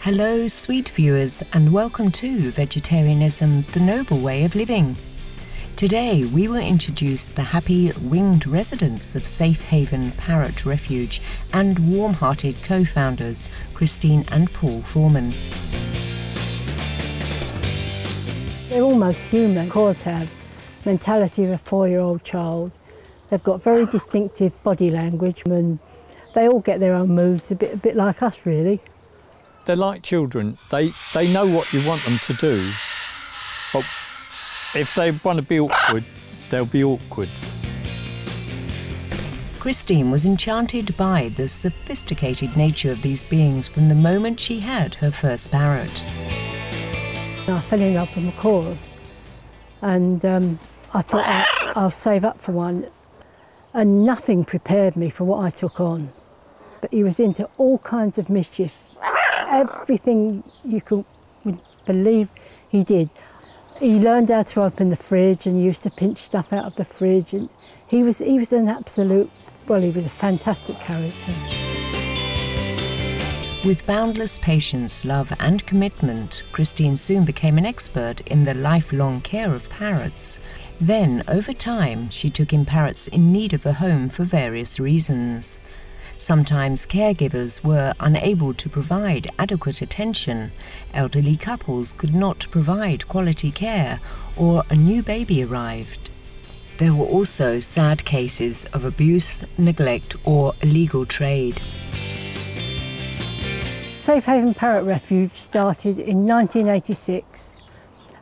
Hello, sweet viewers, and welcome to Vegetarianism, the Noble Way of Living. Today, we will introduce the happy, winged residents of Safe Haven Parrot Refuge and warm-hearted co-founders, Christine and Paul Foreman. They're almost human. Cors have mentality of a 4-year-old child. They've got very distinctive body language, and they all get their own moods, a bit like us, really. They're like children. They know what you want them to do, but if they want to be awkward, they'll be awkward. Christine was enchanted by the sophisticated nature of these beings from the moment she had her first parrot. I fell in love with macaws, and I thought I'll save up for one, and nothing prepared me for what I took on. But he was into all kinds of mischief. Everything you would believe he did. He learned how to open the fridge and used to pinch stuff out of the fridge. And he was an absolute, well, he was a fantastic character. With boundless patience, love and commitment, Christine soon became an expert in the lifelong care of parrots. Then, over time, she took in parrots in need of a home for various reasons. Sometimes caregivers were unable to provide adequate attention, elderly couples could not provide quality care, or a new baby arrived. There were also sad cases of abuse, neglect, or illegal trade. Safe Haven Parrot Refuge started in 1986.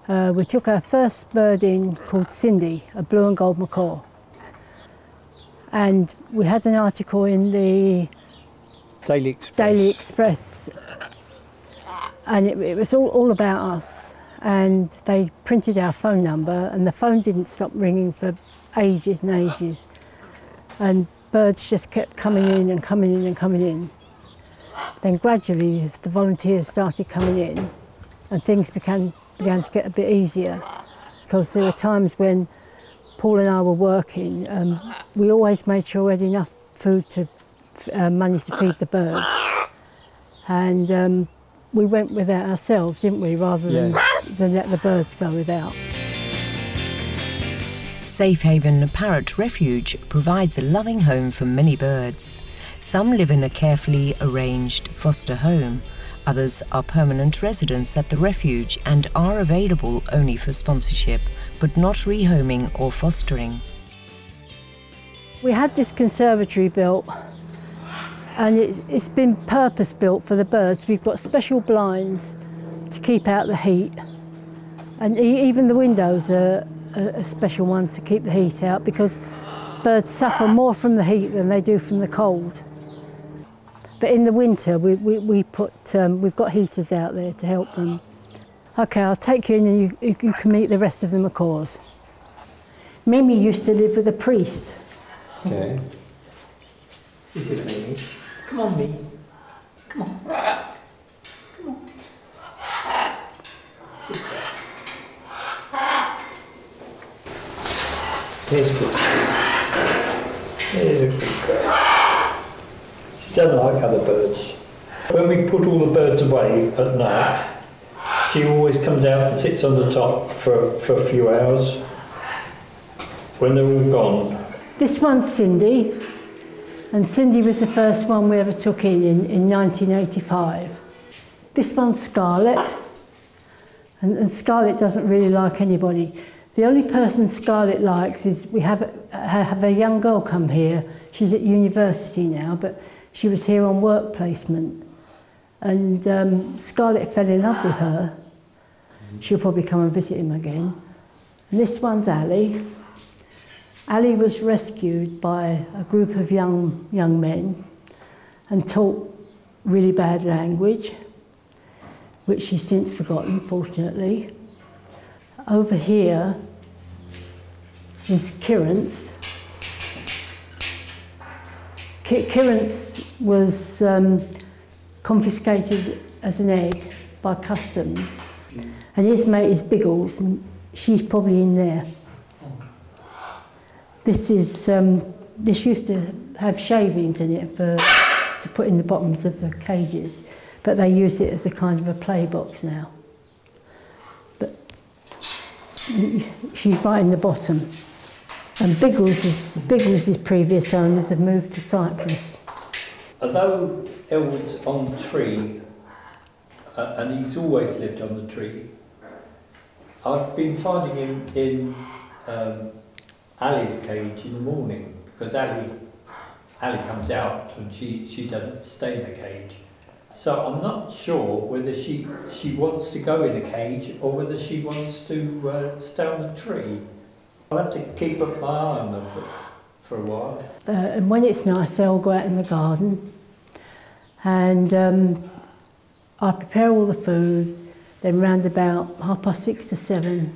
We took our first bird in called Cindy, a blue and gold macaw. And we had an article in the Daily Express, and it was all about us. And they printed our phone number, and the phone didn't stop ringing for ages and ages. And birds just kept coming in and coming in and coming in. Then gradually the volunteers started coming in, and things began to get a bit easier, because there were times when Paul and I were working, we always made sure we had enough food money to feed the birds. And we went without ourselves, didn't we, rather than let the birds go without. Safe Haven Parrot Refuge provides a loving home for many birds. Some live in a carefully arranged foster home. Others are permanent residents at the refuge and are available only for sponsorship, but not rehoming or fostering. We had this conservatory built, and it's been purpose-built for the birds. We've got special blinds to keep out the heat, and even the windows are special ones to keep the heat out, because birds suffer more from the heat than they do from the cold. But in the winter, we've got heaters out there to help them. Okay, I'll take you in and you can meet the rest of the macaws. Mimi used to live with a priest. Okay. This is Mimi. Come on, Mimi. Come on. Come on. Here's good. Here's a good girl. She doesn't like other birds. When we put all the birds away at night, she always comes out and sits on the top for a few hours when they're all gone. This one's Cindy, and Cindy was the first one we ever took in 1985. This one's Scarlett, and Scarlett doesn't really like anybody. The only person Scarlett likes is we have a young girl come here. She's at university now, but she was here on work placement. And Scarlett fell in love with her. She'll probably come and visit him again. And this one's Ali. Ali was rescued by a group of young men and taught really bad language, which she's since forgotten, fortunately. Over here is Kirance. Kirance was confiscated as an egg by customs, and his mate is Biggles, and she's probably in there. This used to have shavings in it to put in the bottoms of the cages, but but they use it as a kind of a play box now. But she's right in the bottom. And Biggles's previous owners have moved to Cyprus. Although Elwood's on the tree, and he's always lived on the tree, I've been finding him in Ali's cage in the morning, because Ali comes out and she doesn't stay in the cage. So I'm not sure whether she wants to go in a cage or whether she wants to stay on the tree. I'll have to keep up my eye on her for a while. And when it's nice, they all go out in the garden, and I prepare all the food. Then round about 6:30 to 7,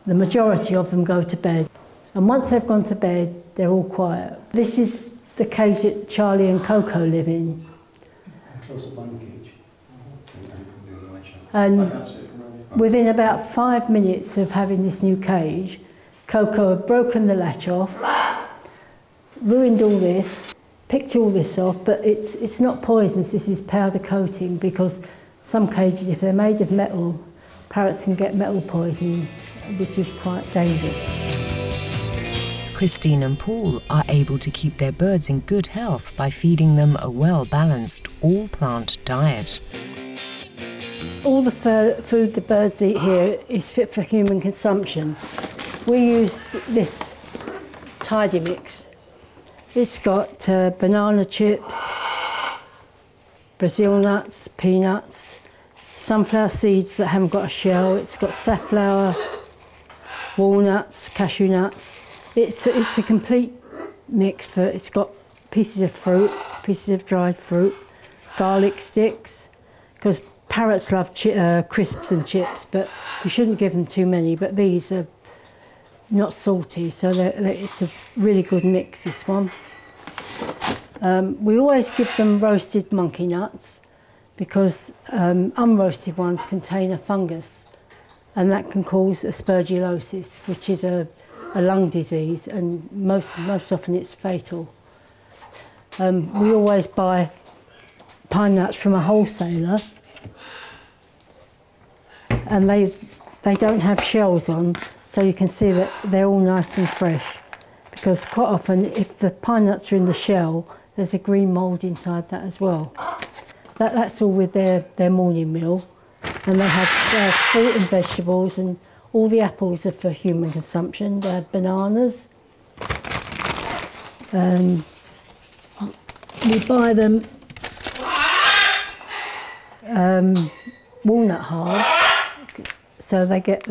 the majority of them go to bed. And once they've gone to bed, they're all quiet. This is the cage that Charlie and Coco live in. And within about 5 minutes of having this new cage, Coco had broken the latch off, ruined all this, picked all this off, but it's not poisonous, this is powder coating, because some cages, if they're made of metal, parrots can get metal poisoning, which is quite dangerous. Christine and Paul are able to keep their birds in good health by feeding them a well-balanced, all-plant diet. All the food the birds eat here is fit for human consumption. We use this tidy mix. It's got banana chips, Brazil nuts, peanuts, sunflower seeds that haven't got a shell. It's got safflower, walnuts, cashew nuts. It's a complete mix. It's got pieces of fruit, pieces of dried fruit, garlic sticks, because parrots love crisps and chips, but you shouldn't give them too many. But these are not salty, so it's a really good mix, this one. We always give them roasted monkey nuts, because unroasted ones contain a fungus, and that can cause aspergillosis, which is a lung disease, and most often it's fatal. We always buy pine nuts from a wholesaler, and they don't have shells on, so you can see that they're all nice and fresh, because quite often if the pine nuts are in the shell, there's a green mould inside that as well. That's all with their morning meal, and they have fruit and vegetables, and all the apples are for human consumption. They have bananas. We buy them walnut hard, so they get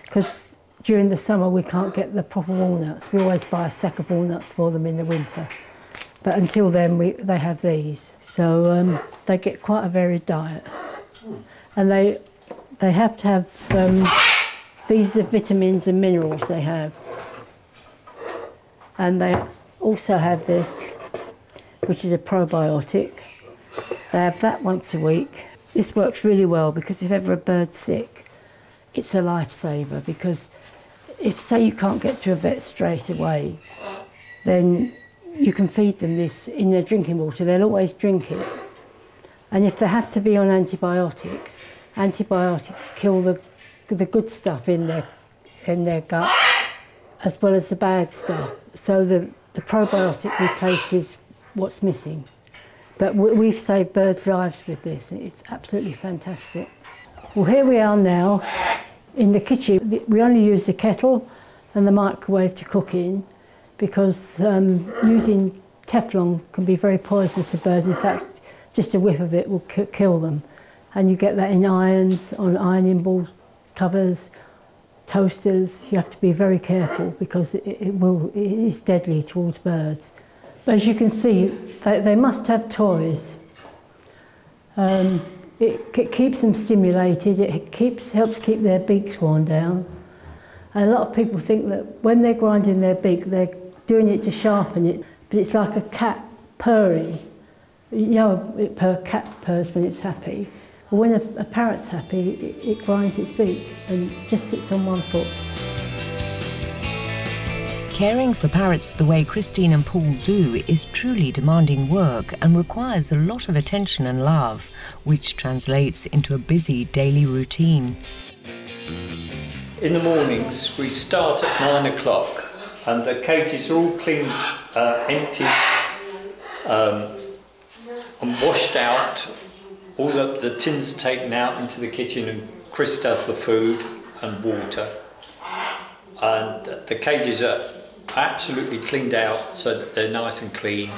because during the summer we can't get the proper walnuts. We always buy a sack of walnuts for them in the winter, but until then they have these. So they get quite a varied diet, and they have to have these are vitamins and minerals they have, and they also have this, which is a probiotic. They have that once a week. This works really well, because if ever a bird's sick, it's a lifesaver, because if, say, you can't get to a vet straight away, then you can feed them this in their drinking water. They'll always drink it. And if they have to be on antibiotics, antibiotics kill the good stuff in their gut, as well as the bad stuff. So the probiotic replaces what's missing. But we've saved birds' lives with this. It's absolutely fantastic. Well, here we are now in the kitchen. We only use the kettle and the microwave to cook in, because using Teflon can be very poisonous to birds. In fact, just a whiff of it will kill them. And you get that in irons, on ironing board covers, toasters. You have to be very careful, because it is deadly towards birds. As you can see, they must have toys. It keeps them stimulated. It helps keep their beaks worn down. And a lot of people think that when they're grinding their beak, they're doing it to sharpen it, but it's like a cat purring. You know, cat purrs when it's happy. But when a parrot's happy, it grinds its beak and just sits on one foot. Caring for parrots the way Christine and Paul do is truly demanding work and requires a lot of attention and love, which translates into a busy daily routine. In the mornings we start at 9 o'clock and the cages are all cleaned, emptied and washed out. All the tins are taken out into the kitchen and Chris does the food and water. And the cages are absolutely cleaned out so that they're nice and clean.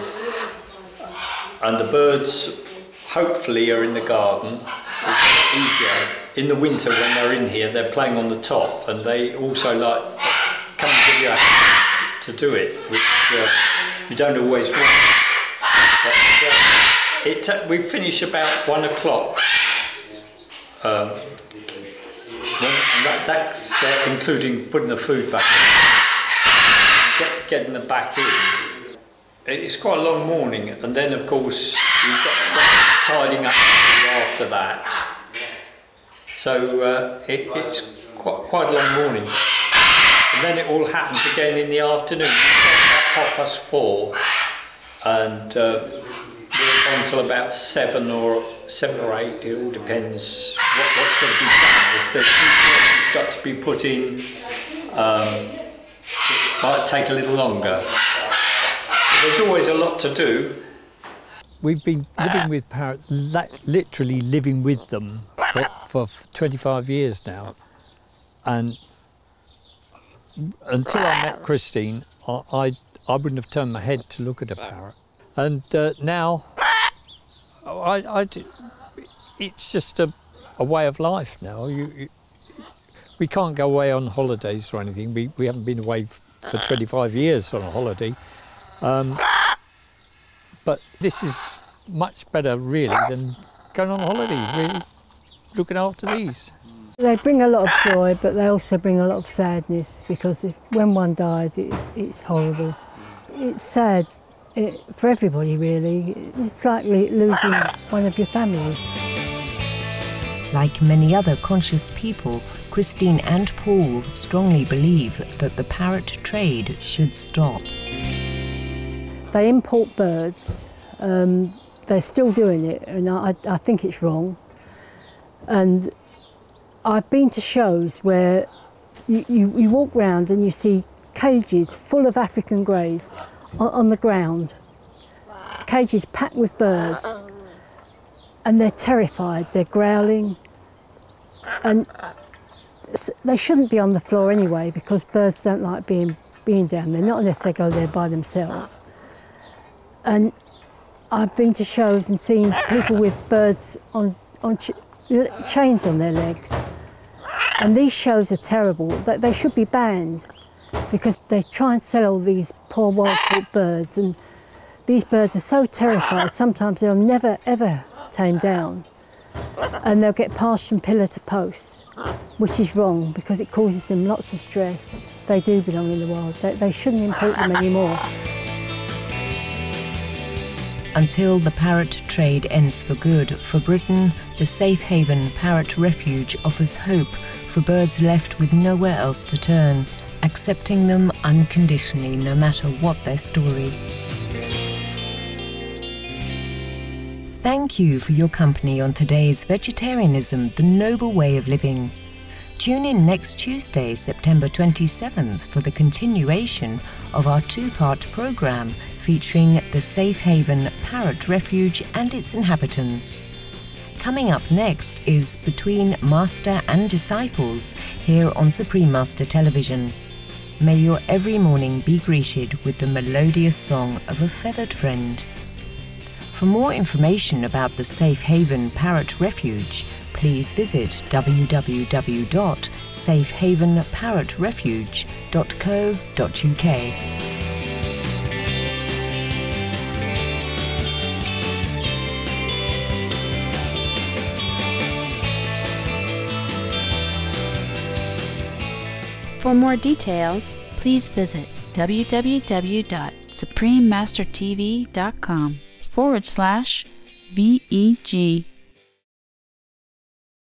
And the birds hopefully are in the garden. It's easier. In the winter when they're in here, they're playing on the top, and they also like come to you to do it, which you don't always want. But, we finish about 1 o'clock. And that's including putting the food back in, getting them back in. It's quite a long morning, and then of course you've got tidying up after that. So it's quite a long morning. And then it all happens again in the afternoon. At 4:30, and we're on until about 7 or 8. It all depends what's going to be done. If there's food got to be put in, it might take a little longer. But there's always a lot to do. We've been living with parrots, literally living with them for 25 years now, and until I met Christine, I wouldn't have turned my head to look at a parrot, and now it's just a way of life now. We can't go away on holidays or anything. We haven't been away for 25 years on a holiday. But this is much better, really, than going on holiday, really, looking after these. They bring a lot of joy, but they also bring a lot of sadness, because when one dies, it's horrible. It's sad for everybody, really. It's like losing one of your family. Like many other conscious people, Christine and Paul strongly believe that the parrot trade should stop. They import birds. They're still doing it, and I think it's wrong. And I've been to shows where you walk round and you see cages full of African greys on the ground. Cages packed with birds, and they're terrified, they're growling. And they shouldn't be on the floor anyway, because birds don't like being down there, not unless they go there by themselves. And I've been to shows and seen people with birds on chains on their legs. And these shows are terrible. They should be banned, because they try and sell all these poor wild-caught birds, and these birds are so terrified, sometimes they'll never ever tame down. And they'll get passed from pillar to post, which is wrong, because it causes them lots of stress. They do belong in the wild. They shouldn't import them anymore. Until the parrot trade ends for good, for Britain, the Safe Haven Parrot Refuge offers hope for birds left with nowhere else to turn, accepting them unconditionally no matter what their story. Thank you for your company on today's Vegetarianism, the Noble Way of Living. Tune in next Tuesday, September 27th, for the continuation of our two-part programme featuring the Safe Haven Parrot Refuge and its inhabitants. Coming up next is Between Master and Disciples, here on Supreme Master Television. May your every morning be greeted with the melodious song of a feathered friend. For more information about the Safe Haven Parrot Refuge, please visit www.safehavenparrotrefuge.co.uk. For more details, please visit www.suprememastertv.com/VEG